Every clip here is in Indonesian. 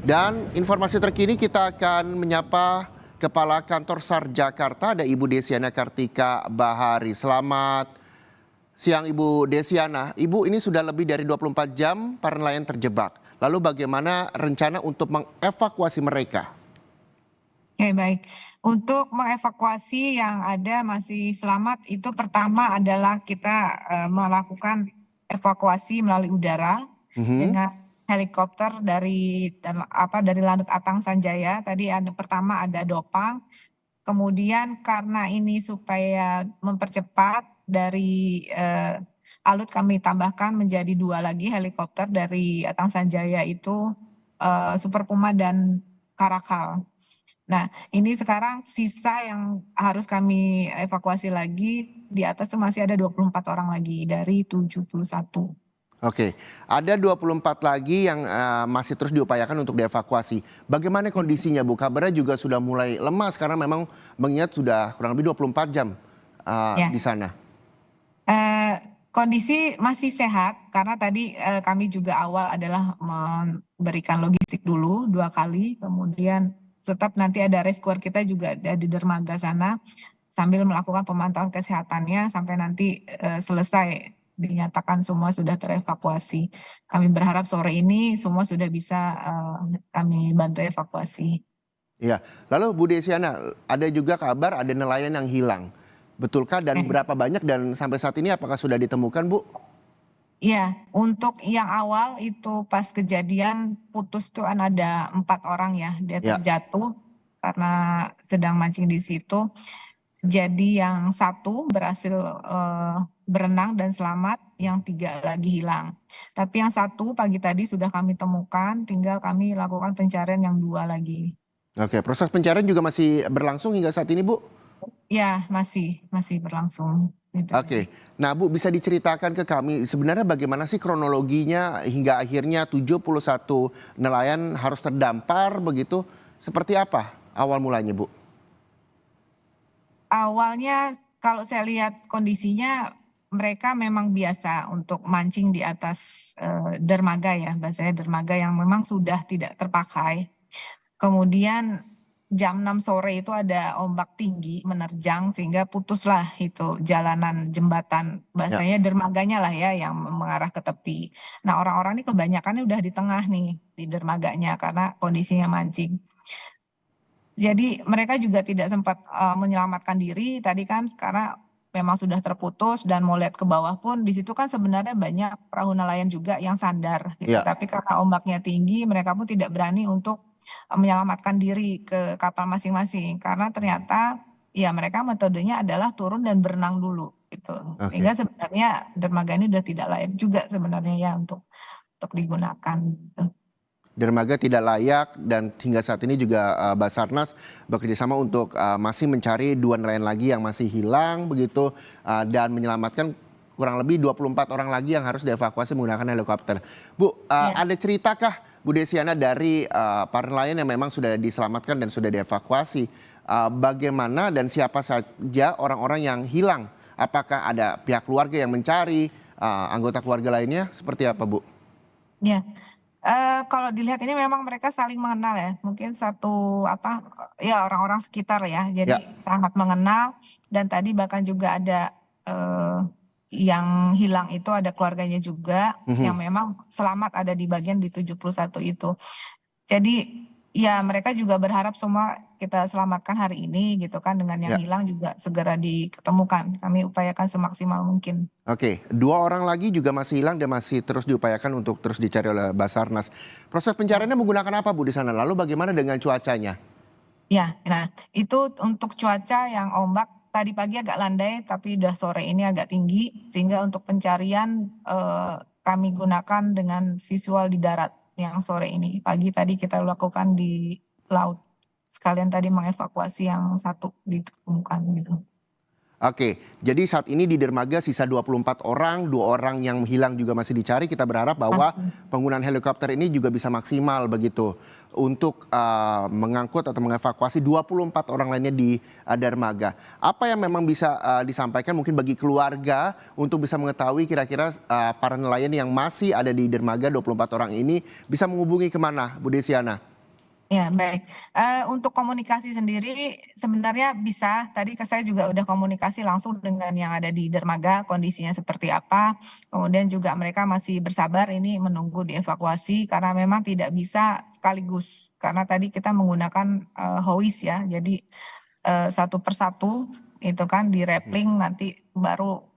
Dan informasi terkini kita akan menyapa Kepala Kantor SAR Jakarta, ada Ibu Desiana Kartika Bahari. Selamat siang Ibu Desiana. Ibu, ini sudah lebih dari 24 jam para nelayan terjebak. Lalu bagaimana rencana untuk mengevakuasi mereka? Oke, baik. Untuk mengevakuasi yang ada masih selamat, itu pertama adalah kita melakukan evakuasi melalui udara dengan helikopter dari Lanut Atang Sanjaya. Tadi pertama ada Dopang. Kemudian karena ini supaya mempercepat dari Alut, kami tambahkan menjadi 2 lagi helikopter dari Atang Sanjaya, itu Super Puma dan Karakal. Nah, ini sekarang sisa yang harus kami evakuasi lagi di atas tuh masih ada 24 orang lagi dari 71. Oke, ada 24 lagi yang masih terus diupayakan untuk dievakuasi. Bagaimana kondisinya Bu? Kabarnya juga sudah mulai lemas karena memang mengingat sudah kurang lebih 24 jam Ya. di sana. Kondisi masih sehat karena tadi kami juga awal adalah memberikan logistik dulu 2 kali, kemudian tetap nanti ada rescuer kita juga ada di dermaga sana sambil melakukan pemantauan kesehatannya sampai nanti selesai dinyatakan semua sudah terevakuasi. Kami berharap sore ini semua sudah bisa kami bantu evakuasi. Ya, lalu Bu Desiana, ada juga kabar ada nelayan yang hilang. Betulkah dan berapa banyak dan sampai saat ini apakah sudah ditemukan, Bu? Iya, untuk yang awal itu pas kejadian putus tuh ada 4 orang ya, dia Ya. terjatuh karena sedang mancing di situ. Jadi yang 1 berhasil berenang dan selamat, yang 3 lagi hilang. Tapi yang 1 pagi tadi sudah kami temukan, tinggal kami lakukan pencarian yang 2 lagi. Oke, proses pencarian juga masih berlangsung hingga saat ini, Bu? Ya, masih berlangsung. Gitu. Oke, nah Bu bisa diceritakan ke kami sebenarnya bagaimana sih kronologinya hingga akhirnya 71 nelayan harus terdampar begitu, seperti apa awal mulanya Bu? Awalnya kalau saya lihat kondisinya mereka memang biasa untuk mancing di atas dermaga ya, bahasanya dermaga yang memang sudah tidak terpakai. Kemudian jam 6 sore itu ada ombak tinggi menerjang sehingga putuslah itu jalanan jembatan, Ya. bahasanya dermaganya lah ya yang mengarah ke tepi. Nah, orang-orang ini kebanyakannya udah di tengah nih di dermaganya karena kondisinya mancing. Jadi mereka juga tidak sempat menyelamatkan diri tadi kan karena memang sudah terputus dan mau lihat ke bawah pun di situ kan sebenarnya banyak perahu nelayan juga yang sandar gitu. Ya. Tapi karena ombaknya tinggi mereka pun tidak berani untuk menyelamatkan diri ke kapal masing-masing karena ternyata ya mereka metodenya adalah turun dan berenang dulu gitu. Oke. Sehingga sebenarnya dermaga ini sudah tidak layak juga sebenarnya ya untuk digunakan gitu. Dermaga tidak layak dan hingga saat ini juga Basarnas bekerjasama untuk masih mencari 2 nelayan lagi yang masih hilang begitu dan menyelamatkan kurang lebih 24 orang lagi yang harus dievakuasi menggunakan helikopter. Bu, ada ceritakah Bu Desiana dari para nelayan yang memang sudah diselamatkan dan sudah dievakuasi? Bagaimana dan siapa saja orang-orang yang hilang? Apakah ada pihak keluarga yang mencari, anggota keluarga lainnya? Seperti apa, Bu? Ya. Kalau dilihat ini memang mereka saling mengenal ya, mungkin ya orang-orang sekitar ya, jadi Ya. sangat mengenal dan tadi bahkan juga ada yang hilang itu ada keluarganya juga yang memang selamat ada di bagian di 71 itu. Jadi ya mereka juga berharap semua kita selamatkan hari ini gitu kan, dengan yang Ya. hilang juga segera diketemukan. Kami upayakan semaksimal mungkin. Oke, 2 orang lagi juga masih hilang dan masih terus diupayakan untuk terus dicari oleh Basarnas. Proses pencariannya menggunakan apa Bu di sana? Lalu bagaimana dengan cuacanya? Ya, nah itu untuk cuaca yang ombak tadi pagi agak landai tapi udah sore ini agak tinggi sehingga untuk pencarian kami gunakan dengan visual di darat yang sore ini. Pagi tadi kita lakukan di laut. Sekalian tadi mengevakuasi yang 1 ditemukan gitu. Oke, jadi saat ini di dermaga sisa 24 orang, 2 orang yang hilang juga masih dicari. Kita berharap bahwa penggunaan helikopter ini juga bisa maksimal begitu untuk mengangkut atau mengevakuasi 24 orang lainnya di dermaga. Apa yang memang bisa disampaikan mungkin bagi keluarga untuk bisa mengetahui kira-kira para nelayan yang masih ada di dermaga 24 orang ini bisa menghubungi kemana, Bu Desiana? Ya, baik. Untuk komunikasi sendiri sebenarnya bisa, tadi saya juga udah komunikasi langsung dengan yang ada di dermaga, kondisinya seperti apa. Kemudian juga mereka masih bersabar ini menunggu dievakuasi karena memang tidak bisa sekaligus. Karena tadi kita menggunakan, hauis ya, jadi, satu persatu itu kan Mhm. di-rappelling nanti baru,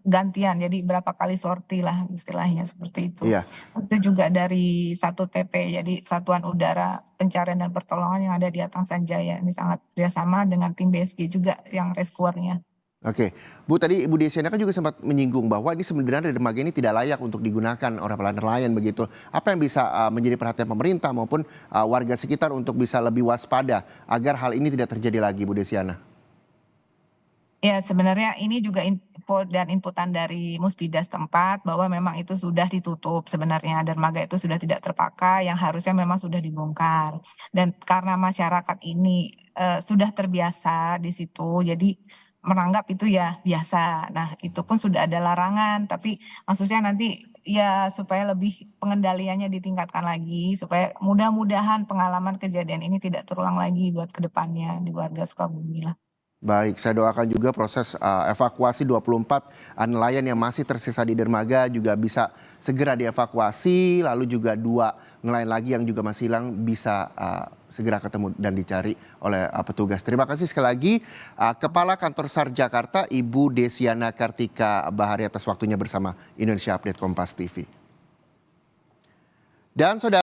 gantian, jadi berapa kali sorti lah istilahnya seperti itu. Iya. Itu juga dari satu TP, jadi Satuan Udara Pencarian dan Pertolongan yang ada di Atang Sanjaya. Ini sangat kerjasama dengan tim BSG juga yang rescuer-nya. Oke, Bu tadi Ibu Desiana kan juga sempat menyinggung bahwa ini sebenarnya dermaga ini tidak layak untuk digunakan oleh para nelayan begitu. Apa yang bisa menjadi perhatian pemerintah maupun warga sekitar untuk bisa lebih waspada agar hal ini tidak terjadi lagi, Bu Desiana? Ya, sebenarnya ini juga info dan inputan dari Musbida setempat bahwa memang itu sudah ditutup sebenarnya, dermaga itu sudah tidak terpakai, yang harusnya memang sudah dibongkar. Dan karena masyarakat ini, sudah terbiasa di situ, jadi menganggap itu ya biasa. Nah, itu pun sudah ada larangan, tapi maksudnya nanti ya supaya lebih pengendaliannya ditingkatkan lagi, supaya mudah-mudahan pengalaman kejadian ini tidak terulang lagi buat kedepannya di warga Sukabumi lah. Baik, saya doakan juga proses evakuasi 24 nelayan yang masih tersisa di dermaga juga bisa segera dievakuasi, lalu juga 2 nelayan lagi yang juga masih hilang bisa segera ketemu dan dicari oleh petugas. Terima kasih sekali lagi Kepala Kantor SAR Jakarta Ibu Desiana Kartika Bahari atas waktunya bersama Indonesia Update Kompas TV. Dan saudara